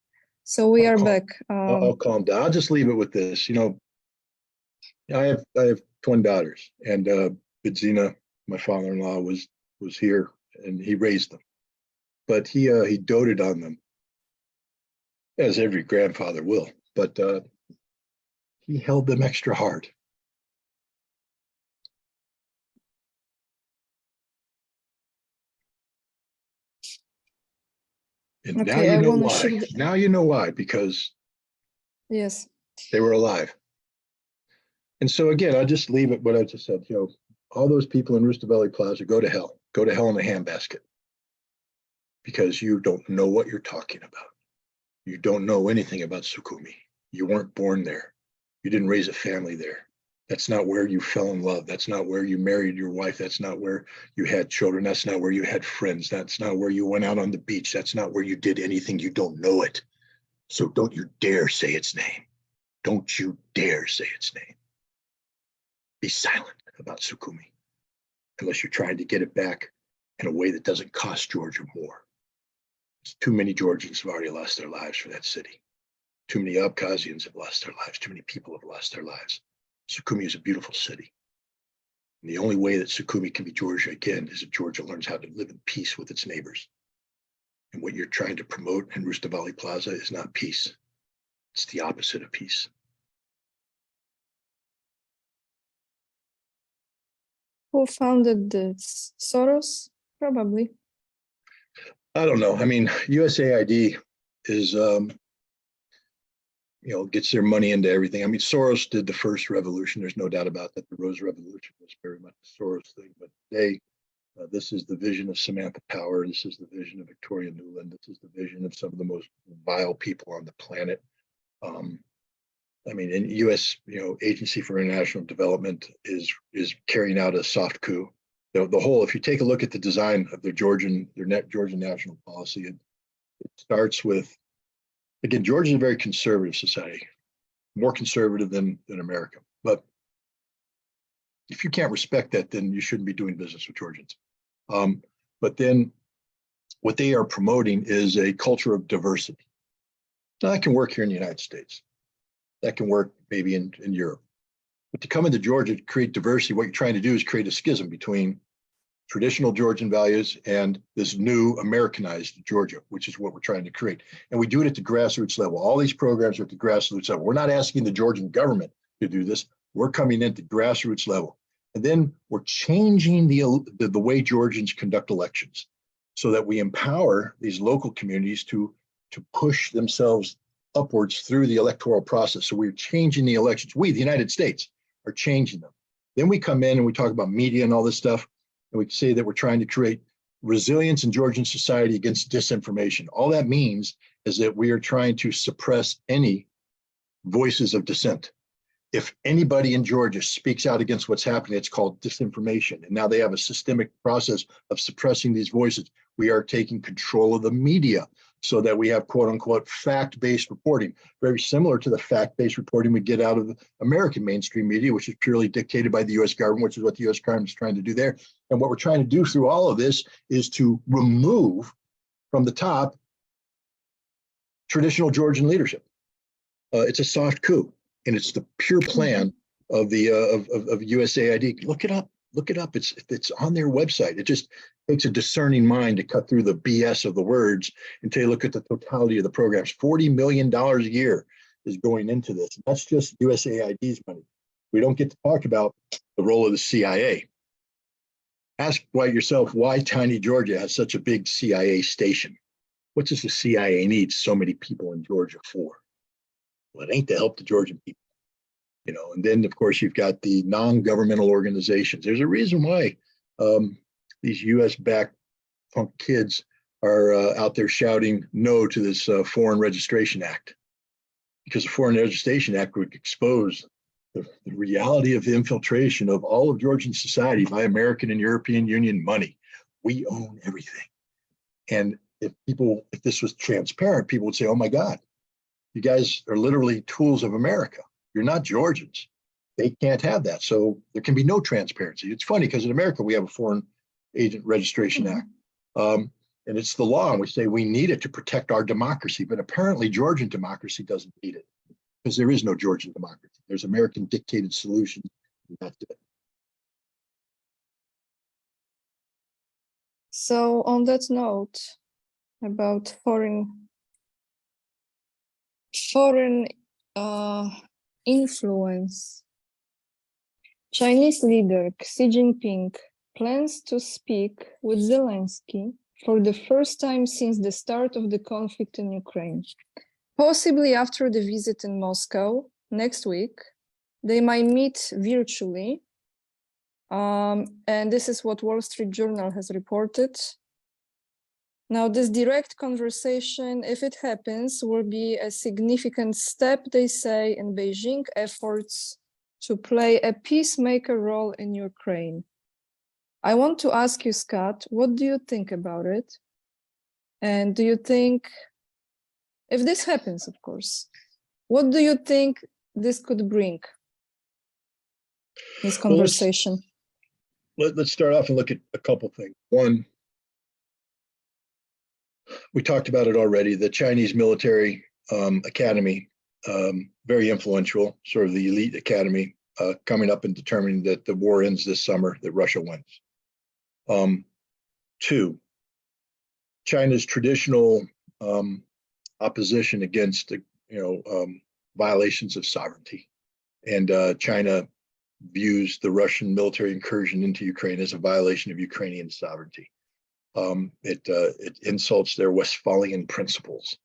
So we are back. I'll calm down. I'll just leave it with this. You know, I have twin daughters, and Bidzina, my father-in-law, was here, and he raised them, but he doted on them, as every grandfather will. But he held them extra hard. And Okay, now you I know wanna why. shift. Now you know why, because Yes. they were alive. And so again, I just leave it what I just said. You know, all those people in Rooster Valley Plaza, go to hell. Go to hell in a handbasket. Because you don't know what you're talking about. You don't know anything about Sukhumi. You weren't born there. You didn't raise a family there. That's not where you fell in love. That's not where you married your wife. That's not where you had children. That's not where you had friends. That's not where you went out on the beach. That's not where you did anything. You don't know it. So don't you dare say its name. Don't you dare say its name. Be silent about Sukhumi, unless you're trying to get it back in a way that doesn't cost Georgia more. Too many Georgians have already lost their lives for that city. Too many Abkhazians have lost their lives. Too many people have lost their lives. Sukhumi is a beautiful city. And the only way that Sukhumi can be Georgia again is if Georgia learns how to live in peace with its neighbors. And what you're trying to promote in Rustaveli Plaza is not peace. It's the opposite of peace. Who founded this? Soros? Probably. I don't know. I mean, USAID is, gets their money into everything. I mean, Soros did the first revolution. There's no doubt about that. The Rose Revolution was very much a Soros thing. But today, this is the vision of Samantha Power. This is the vision of Victoria Nuland. This is the vision of some of the most vile people on the planet. I mean, in U.S., Agency for International Development is carrying out a soft coup. The whole, if you take a look at the design of their Georgian national policy, it starts with, again, Georgia is a very conservative society, more conservative than America. But if you can't respect that, then you shouldn't be doing business with Georgians. But then what they are promoting is a culture of diversity. Now, that can work here in the United States. That can work maybe in Europe. But to come into Georgia to create diversity, what you're trying to do is create a schism between traditional Georgian values and this new Americanized Georgia, which is what we're trying to create. And we do it at the grassroots level. All these programs are at the grassroots level. We're not asking the Georgian government to do this. We're coming in at the grassroots level. And then we're changing the way Georgians conduct elections so that we empower these local communities to push themselves upwards through the electoral process. So we're changing the elections. We, the United States, are changing them. Then we come in and we talk about media and all this stuff, and we say that we're trying to create resilience in Georgian society against disinformation. All that means is that we are trying to suppress any voices of dissent. If anybody in Georgia speaks out against what's happening, it's called disinformation. And now they have a systemic process of suppressing these voices. We are taking control of the media so that we have quote unquote fact-based reporting, very similar to the fact-based reporting we get out of the American mainstream media, which is purely dictated by the US government, which is what the US government is trying to do there. And what we're trying to do through all of this is to remove from the top traditional Georgian leadership. It's a soft coup, and it's the pure plan of the of USAID. Look it up. Look it up. It's on their website. It just takes a discerning mind to cut through the BS of the words and take a look at the totality of the programs. $40 million a year is going into this. That's just USAID's money. We don't get to talk about the role of the CIA. Ask yourself why tiny Georgia has such a big CIA station. What does the CIA need so many people in Georgia for? Well, it ain't to help the Georgian people. And then of course you've got the non-governmental organizations. There's a reason why these U.S.-backed punk kids are out there shouting no to this Foreign Registration Act, because the Foreign Registration Act would expose the reality of the infiltration of all of Georgian society by American and European Union money. We own everything. And if this was transparent, people would say, oh my God, you guys are literally tools of America. You're not Georgians. they can't have that. So there can be no transparency. It's funny because in America, we have a Foreign Agent Registration Act. And it's the law, and we say we need it to protect our democracy. But apparently, Georgian democracy doesn't need it because there is no Georgian democracy. There's American dictated solutions, and that's it. So on that note, about foreign influence, Chinese leader Xi Jinping plans to speak with Zelensky for the first time since the start of the conflict in Ukraine. Possibly after the visit in Moscow next week, they might meet virtually. And this is what Wall Street Journal has reported. Now, this direct conversation, if it happens, will be a significant step, they say, in Beijing efforts to play a peacemaker role in Ukraine. I want to ask you, Scott, what do you think about it? And do you think, if this happens, of course, what do you think this could bring, this conversation? Well, let's start off and look at a couple things. One, we talked about it already, the Chinese military academy, very influential, sort of the elite academy, coming up and determining that the war ends this summer, that Russia wins. Two, China's traditional opposition against violations of sovereignty, and China views the Russian military incursion into Ukraine as a violation of Ukrainian sovereignty. It insults their Westphalian principles.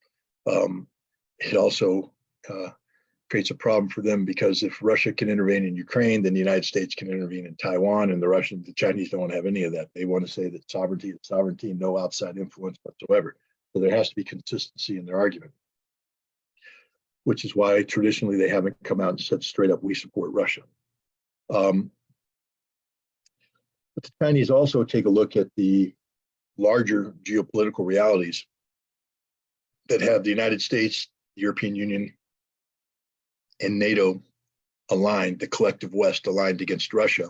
It also creates a problem for them because if Russia can intervene in Ukraine, then the United States can intervene in Taiwan, and the Chinese don't want to have any of that. They want to say that sovereignty is sovereignty, no outside influence whatsoever. So there has to be consistency in their argument, which is why traditionally they haven't come out and said straight up, we support Russia. But the Chinese also take a look at the larger geopolitical realities that have the United States, the European Union, and NATO aligned, the collective West aligned against Russia.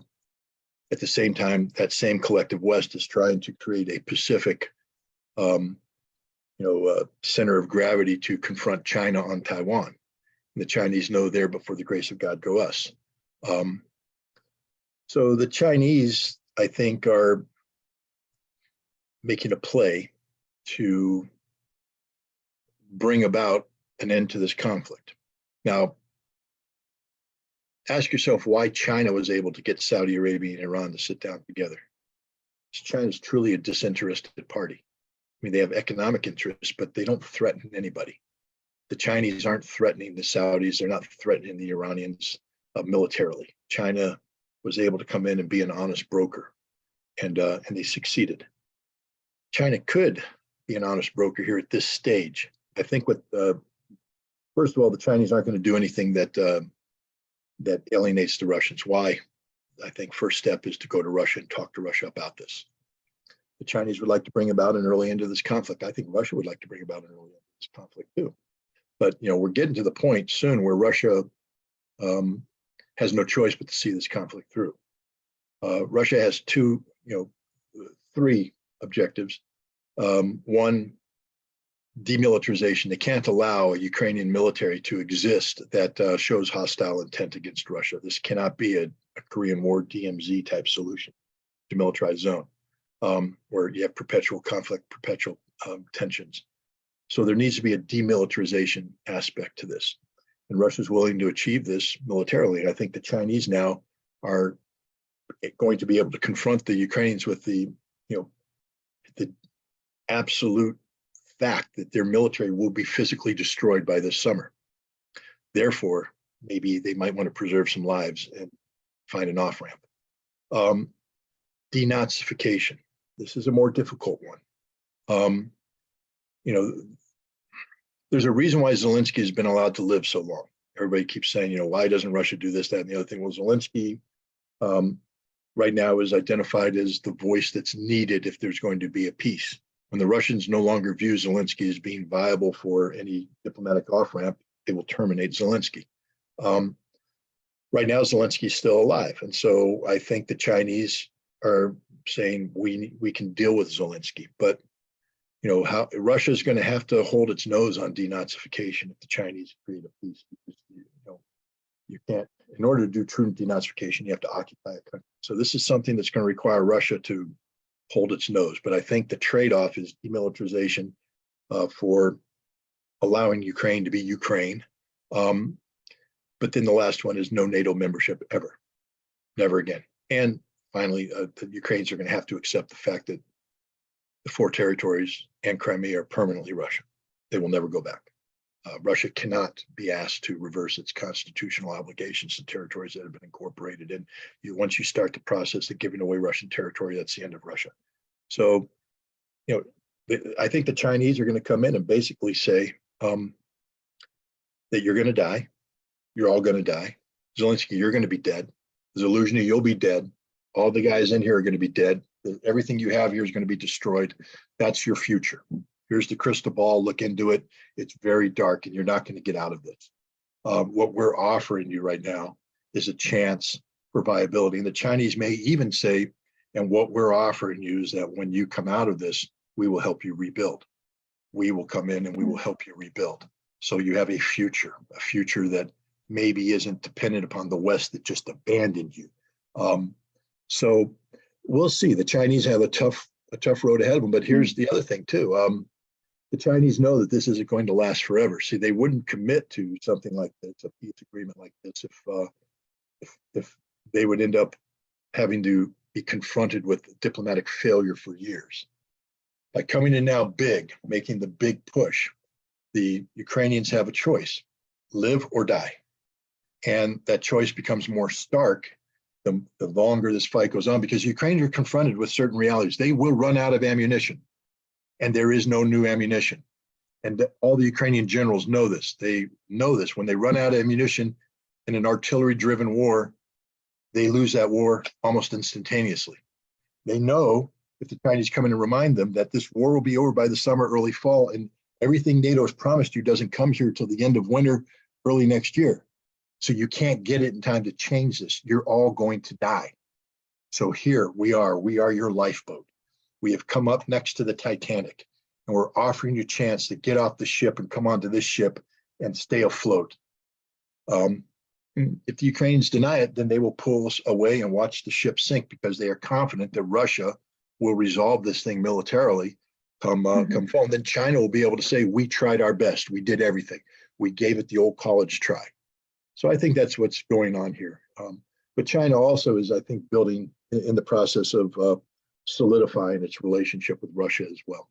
At the same time, that same collective West is trying to create a Pacific, center of gravity to confront China on Taiwan. And the Chinese know there, but for the grace of God, go us. So the Chinese, I think, are making a play to bring about an end to this conflict. Now, ask yourself why China was able to get Saudi Arabia and Iran to sit down together. China is truly a disinterested party. I mean, they have economic interests, but they don't threaten anybody. The Chinese aren't threatening the Saudis. They're not threatening the Iranians militarily. China was able to come in and be an honest broker, and they succeeded. China could be an honest broker here at this stage. I think first of all, the Chinese aren't going to do anything that alienates the Russians. Why? I think first step is to go to Russia and talk to Russia about this. The Chinese would like to bring about an early end to this conflict. I think Russia would like to bring about an early end to this conflict too. But we're getting to the point soon where Russia has no choice but to see this conflict through. Russia has three objectives. One, demilitarization. They can't allow a Ukrainian military to exist that shows hostile intent against Russia. This cannot be a Korean War DMZ type solution, demilitarized zone, where you have perpetual conflict, perpetual tensions. So there needs to be a demilitarization aspect to this. And Russia's willing to achieve this militarily. And I think the Chinese now are going to be able to confront the Ukrainians with the absolute fact that their military will be physically destroyed by this summer. Therefore, maybe they might want to preserve some lives and find an off-ramp. Denazification. This is a more difficult one. There's a reason why Zelensky has been allowed to live so long. Everybody keeps saying, why doesn't Russia do this, that, and the other thing? Well, Zelensky right now is identified as the voice that's needed if there's going to be a peace. When the Russians no longer view Zelensky as being viable for any diplomatic off-ramp, they will terminate Zelensky. Right now, Zelensky's still alive. And so I think the Chinese are saying we can deal with Zelensky, but how Russia's going to have to hold its nose on denazification if the Chinese create a peace. Because, you can't, in order to do true denazification, you have to occupy a country. So this is something that's going to require Russia to hold its nose. But I think the trade-off is demilitarization for allowing Ukraine to be Ukraine. But then the last one is no NATO membership ever, never again. And finally, the Ukrainians are going to have to accept the fact that the 4 territories and Crimea are permanently Russian. They will never go back. Russia cannot be asked to reverse its constitutional obligations to territories that have been incorporated. And once you start the process of giving away Russian territory, that's the end of Russia. So, I think the Chinese are going to come in and basically say that you're going to die. You're all going to die. Zelensky, you're going to be dead. Zaluzhny, you'll be dead. All the guys in here are going to be dead. Everything you have here is going to be destroyed. That's your future. Here's the crystal ball. Look into it. It's very dark, and you're not going to get out of this. What we're offering you right now is a chance for viability. And the Chinese may even say, and what we're offering you is that when you come out of this, we will help you rebuild. We will come in and we will help you rebuild. So you have a future that maybe isn't dependent upon the West that just abandoned you. So we'll see. The Chinese have a tough road ahead of them. But here's the other thing too. The Chinese know that this isn't going to last forever. See, they wouldn't commit to something like this, a peace agreement like this, if they would end up having to be confronted with diplomatic failure for years. By coming in now big, making the big push, the Ukrainians have a choice: live or die. And that choice becomes more stark the longer this fight goes on, because Ukrainians are confronted with certain realities. They will run out of ammunition, and there is no new ammunition. And all the Ukrainian generals know this. They know this. When they run out of ammunition in an artillery-driven war, they lose that war almost instantaneously. They know if the Chinese come in and remind them that this war will be over by the summer, early fall, and everything NATO has promised you doesn't come here till the end of winter, early next year. So you can't get it in time to change this. You're all going to die. So here we are your lifeboat. We have come up next to the Titanic, and we're offering you a chance to get off the ship and come onto this ship and stay afloat. If the Ukrainians deny it, then they will pull us away and watch the ship sink, because they are confident that Russia will resolve this thing militarily come fall. And then China will be able to say, we tried our best. We did everything. We gave it the old college try. So I think that's what's going on here. But China also is, I think, building in the process of solidifying its relationship with Russia as well.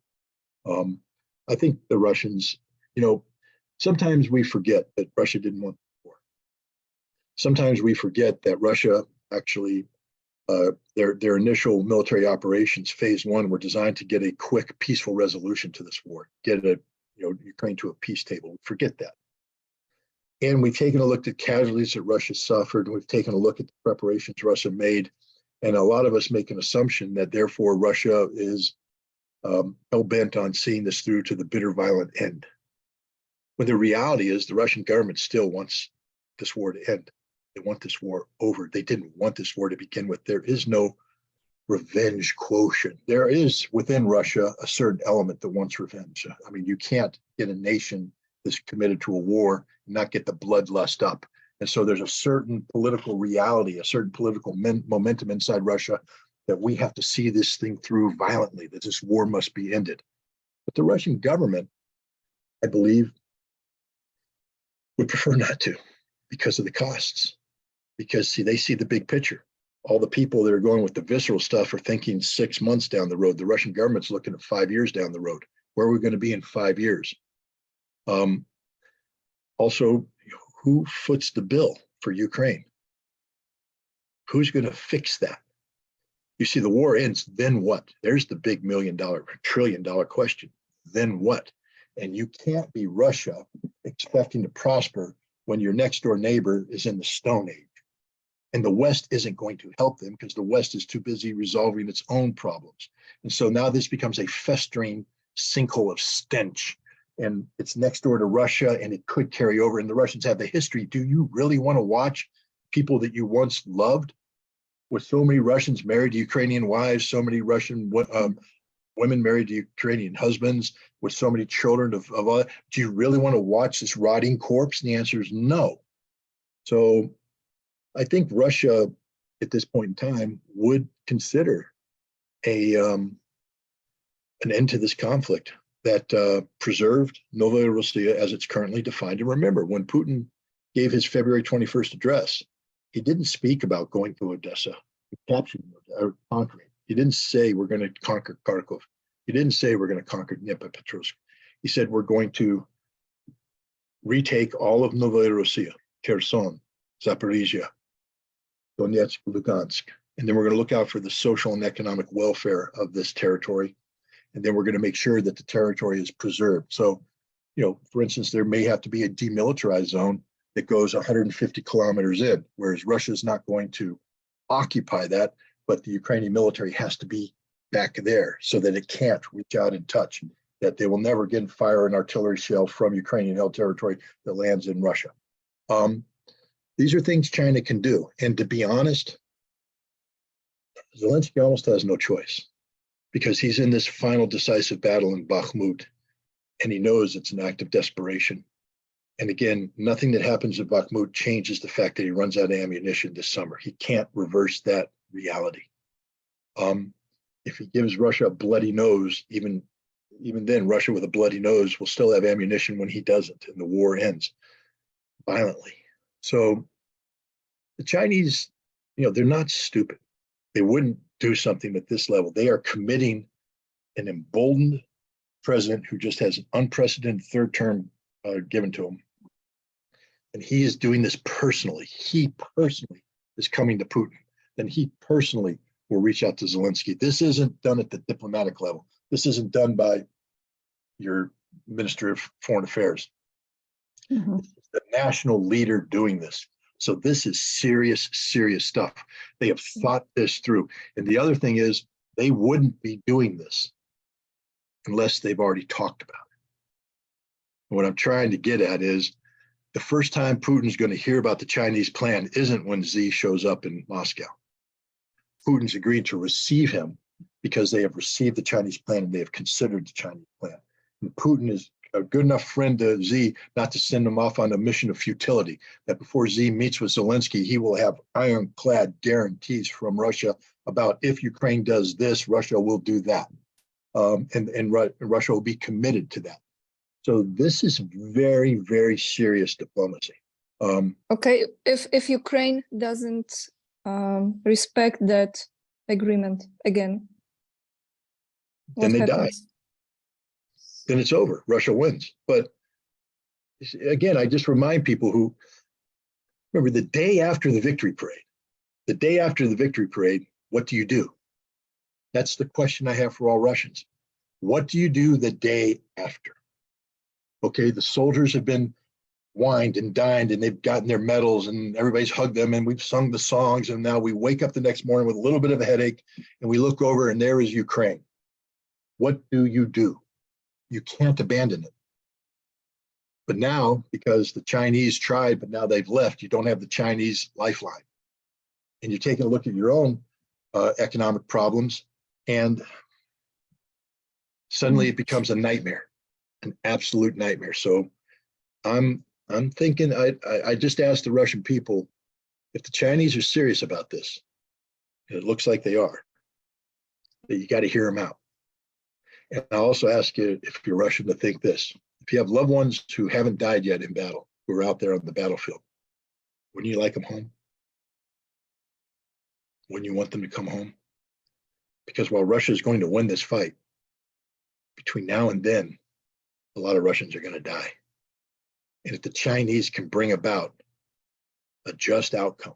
I think the Russians, sometimes we forget that Russia didn't want the war. Sometimes we forget that Russia actually, their initial military operations, phase 1, were designed to get a quick, peaceful resolution to this war, get Ukraine to a peace table. We forget that. And we've taken a look at casualties that Russia suffered, and we've taken a look at the preparations Russia made. And a lot of us make an assumption that therefore Russia is hell-bent on seeing this through to the bitter, violent end. When the reality is the Russian government still wants this war to end. They want this war over. They didn't want this war to begin with. There is no revenge quotient. There is within Russia a certain element that wants revenge. I mean, you can't get a nation that's committed to a war and not get the bloodlust up. And so there's a certain political reality, a certain political momentum inside Russia that we have to see this thing through violently, that this war must be ended. But the Russian government, I believe, would prefer not to, because of the costs. Because, see, they see the big picture. All the people that are going with the visceral stuff are thinking 6 months down the road. The Russian government's looking at 5 years down the road. Where are we going to be in 5 years? Also, who foots the bill for Ukraine? Who's going to fix that? You see, the war ends, then what? There's the big $1 million, $1 trillion question. Then what? And you can't be Russia expecting to prosper when your next door neighbor is in the Stone Age. And the West isn't going to help them because the West is too busy resolving its own problems. And so now this becomes a festering sinkhole of stench. And it's next door to Russia, and it could carry over. And the Russians have the history. Do you really want to watch people that you once loved, with so many Russians married to Ukrainian wives, so many Russian women married to Ukrainian husbands, with so many children of all, do you really want to watch this rotting corpse? And the answer is no. So I think Russia at this point in time would consider an end to this conflict that preserved Novaya Russia as it's currently defined. And remember, when Putin gave his February 21st address, he didn't speak about going to Odessa, capturing or conquering. He didn't say we're going to conquer Kharkov. He didn't say we're going to conquer Dnipropetrovsk. He said we're going to retake all of Novaya Russia, Kherson, Zaporizhia, Donetsk, Lugansk. And then we're going to look out for the social and economic welfare of this territory. And then we're going to make sure that the territory is preserved. So, for instance, there may have to be a demilitarized zone that goes 150 kilometers in, whereas Russia is not going to occupy that, but the Ukrainian military has to be back there so that it can't reach out and touch, that they will never get fire an artillery shell from Ukrainian-held territory that lands in Russia. These are things China can do. And to be honest, Zelensky almost has no choice, because he's in this final decisive battle in Bakhmut, and he knows it's an act of desperation. And again, nothing that happens in Bakhmut changes the fact that he runs out of ammunition this summer. He can't reverse that reality. If he gives Russia a bloody nose, even then, Russia with a bloody nose will still have ammunition when he doesn't, and the war ends violently. So the Chinese, they're not stupid. They wouldn't do something at this level. They are committing an emboldened president who just has an unprecedented third term given to him. And he is doing this personally. He personally is coming to Putin. Then he personally will reach out to Zelensky. This isn't done at the diplomatic level. This isn't done by your Minister of Foreign Affairs. Mm-hmm. It's the national leader doing this. So this is serious, serious stuff. They have thought this through. And the other thing is, they wouldn't be doing this unless they've already talked about it. And what I'm trying to get at is, the first time Putin's going to hear about the Chinese plan isn't when Xi shows up in Moscow. Putin's agreed to receive him because they have received the Chinese plan and they have considered the Chinese plan. And Putin is a good enough friend to Xi not to send him off on a mission of futility, that before Xi meets with Zelensky, he will have ironclad guarantees from Russia about, if Ukraine does this, Russia will do that. And Russia will be committed to that. So this is very, very serious diplomacy. Okay, if Ukraine doesn't respect that agreement again, then they die. Then it's over. Russia wins. But again, I just remind people who remember the day after the victory parade, what do you do? That's the question I have for all Russians. What do you do the day after? Okay, the soldiers have been wined and dined and they've gotten their medals and everybody's hugged them and we've sung the songs, and now we wake up the next morning with a little bit of a headache and we look over and there is Ukraine. What do? You can't abandon it. But now, because the Chinese tried, but now they've left, you don't have the Chinese lifeline. And you're taking a look at your own economic problems, and suddenly it becomes a nightmare, an absolute nightmare. So I'm thinking, I just asked the Russian people, if the Chinese are serious about this, and it looks like they are, that you got to hear them out. And I also ask you, if you're Russian, to think this. If you have loved ones who haven't died yet in battle, who are out there on the battlefield, wouldn't you like them home? Wouldn't you want them to come home? Because while Russia is going to win this fight, between now and then, a lot of Russians are going to die. And if the Chinese can bring about a just outcome,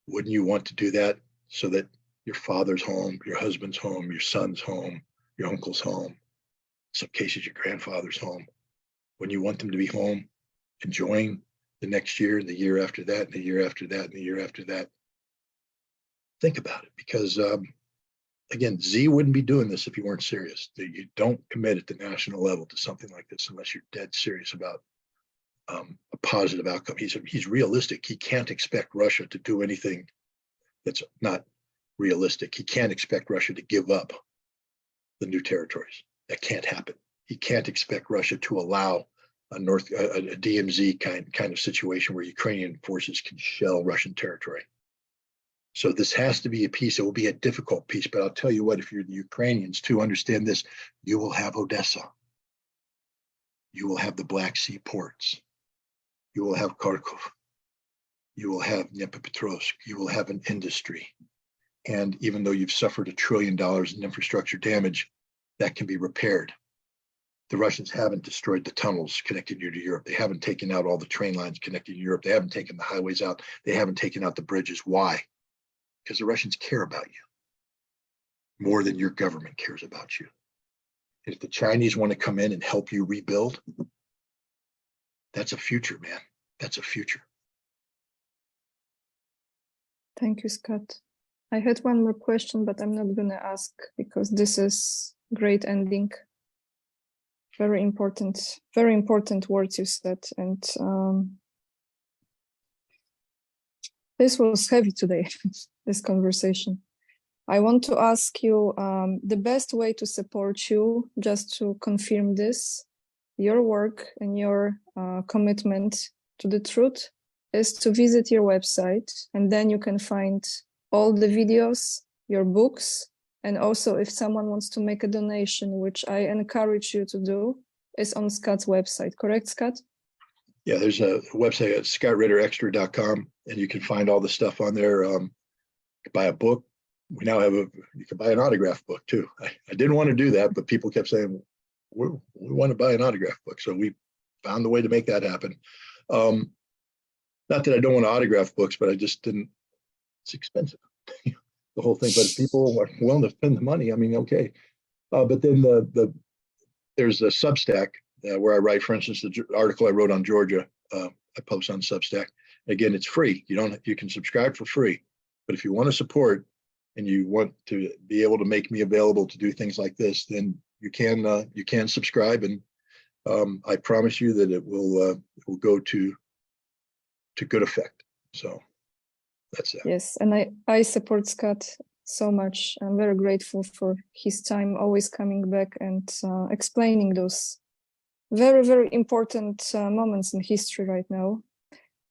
wouldn't you want to do that so that your father's home, your husband's home, your son's home, your uncle's home, in some cases your grandfather's home? When you want them to be home, enjoying the next year, the year after that, and the year after that, and the year after that. Think about it, because again, Xi wouldn't be doing this if you weren't serious. You don't commit at the national level to something like this unless you're dead serious about a positive outcome. He's realistic. He can't expect Russia to do anything that's not realistic. He can't expect Russia to give up the new territories. That can't happen. He can't expect Russia to allow a DMZ kind of situation where Ukrainian forces can shell Russian territory. So this has to be a peace. It will be a difficult peace, but I'll tell you what, if you're the Ukrainians to understand this, you will have Odessa. You will have the Black Sea ports. You will have Kharkov. You will have Dnipropetrovsk. You will have an industry. And even though you've suffered $1 trillion in infrastructure damage, that can be repaired. The Russians haven't destroyed the tunnels connecting you to Europe. They haven't taken out all the train lines connecting to Europe. They haven't taken the highways out. They haven't taken out the bridges. Why? Because the Russians care about you more than your government cares about you. And if the Chinese want to come in and help you rebuild, that's a future, man. That's a future. Thank you, Scott. I had one more question, but I'm not going to ask because this is great ending. Very important words you said. And this was heavy today, this conversation. I want to ask you the best way to support you, just to confirm this, your work and your commitment to the truth is to visit your website, and then you can find all the videos, your books, and also if someone wants to make a donation, which I encourage you to do, is on Scott's website. Correct, Scott? Yeah, there's a website at scottritterextra.com, and you can find all the stuff on there. You can buy a book. We now have you can buy an autograph book too. I didn't want to do that, but people kept saying, we want to buy an autograph book. So we found the way to make that happen. Not that I don't want to autograph books, but I just didn't, it's expensive, the whole thing. But if people are willing to spend the money, I mean, okay. But then there's a Substack where I write, for instance, the article I wrote on Georgia, I post on Substack. Again, it's free. You can subscribe for free. But if you want to support and you want to be able to make me available to do things like this, then you can subscribe, and I promise you that it will go to good effect. So that's it. Yes, and I support Scott so much. I'm very grateful for his time, always coming back and explaining those very, very important moments in history right now.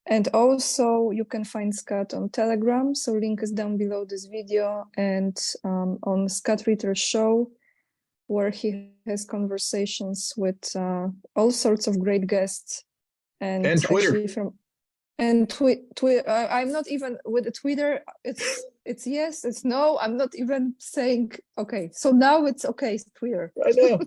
And also you can find Scott on Telegram, so link is down below this video, and on Scott Ritter's show, where he has conversations with all sorts of great guests. And Twitter. I'm not even with the Twitter. It's yes, it's no. I'm not even saying okay. So now it's okay. It's Twitter. I know.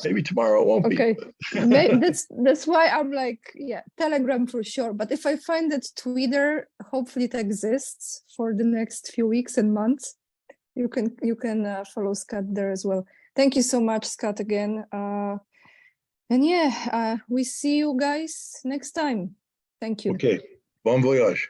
Maybe tomorrow it won't be. Okay, maybe that's why I'm like, yeah, Telegram for sure. But if I find that Twitter, hopefully it exists for the next few weeks and months, you can follow Scott there as well. Thank you so much, Scott, again. And yeah, we see you guys next time. Thank you. Okay. Bon voyage.